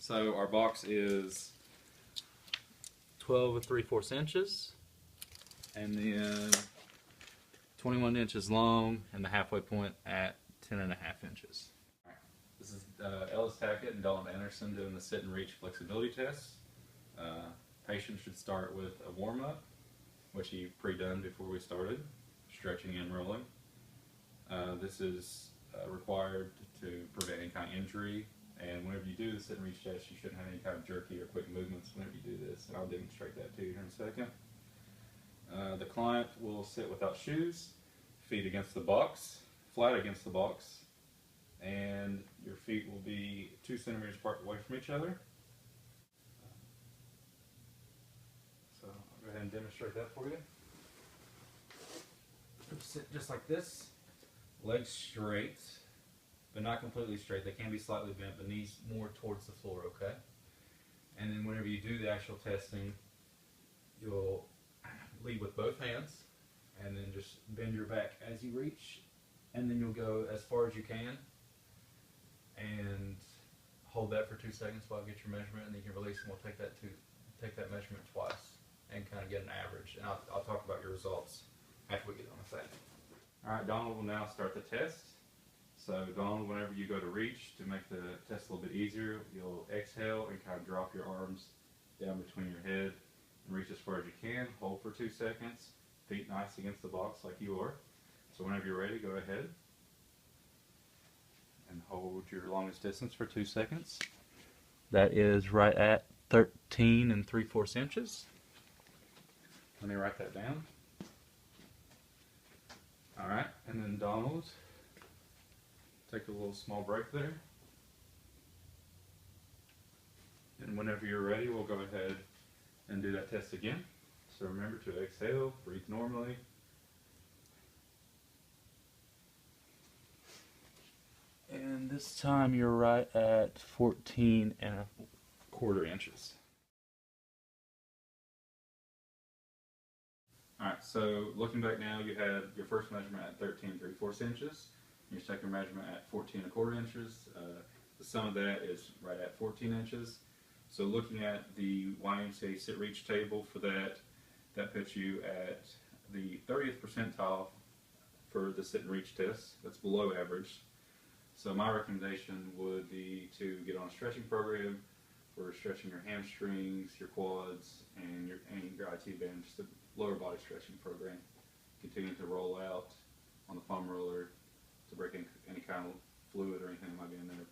So our box is 12 3/4 inches, and then 21 inches long, and the halfway point at 10.5 inches. This is Ellis Tackett and Dalton Anderson doing the sit and reach flexibility test. Patients should start with a warm-up, which he pre-done before we started, stretching and rolling. This is required to prevent any kind of injury, and whenever you do the sit and reach test, you shouldn't have any kind of jerky or quick movements whenever you do this, and I'll demonstrate that to you here in a second. The client will sit without shoes, feet against the box, flat against the box, and your feet will be 2 centimeters apart away from each other. So I'll go ahead and demonstrate that for you. Sit just like this, legs straight, but not completely straight. They can be slightly bent, but knees more towards the floor, okay? And then whenever you do the actual testing, you'll lead with both hands, and then just bend your back as you reach, and then you'll go as far as you can, and hold that for 2 seconds while I get your measurement, and then you can release, and we'll take that measurement twice, and kind of get an average. And I'll talk about your results after we get on the thing. Alright, Donald will now start the test. So Donald, whenever you go to reach, to make the test a little bit easier, you'll exhale and kind of drop your arms down between your head and reach as far as you can. Hold for 2 seconds, feet nice against the box like you are. So whenever you're ready, go ahead and hold your longest distance for 2 seconds. That is right at 13 3/4 inches. Let me write that down. Alright, and then Donald, take a little small break there. And whenever you're ready, we'll go ahead and do that test again. So remember to exhale, breathe normally. And this time you're right at 14 1/4 inches. Alright, so looking back now, you had your first measurement at 13 3/4 inches, your second measurement at 14 1/4 inches. The sum of that is right at 14 inches. So looking at the YMCA sit reach table for that, that puts you at the 30th percentile for the sit and reach test. That's below average. So my recommendation would be to get on a stretching program for stretching your hamstrings, your quads, and your IT band, just a lower body stretching program. Continue to roll out on the foam roller to break any kind of fluid or anything that might be in there.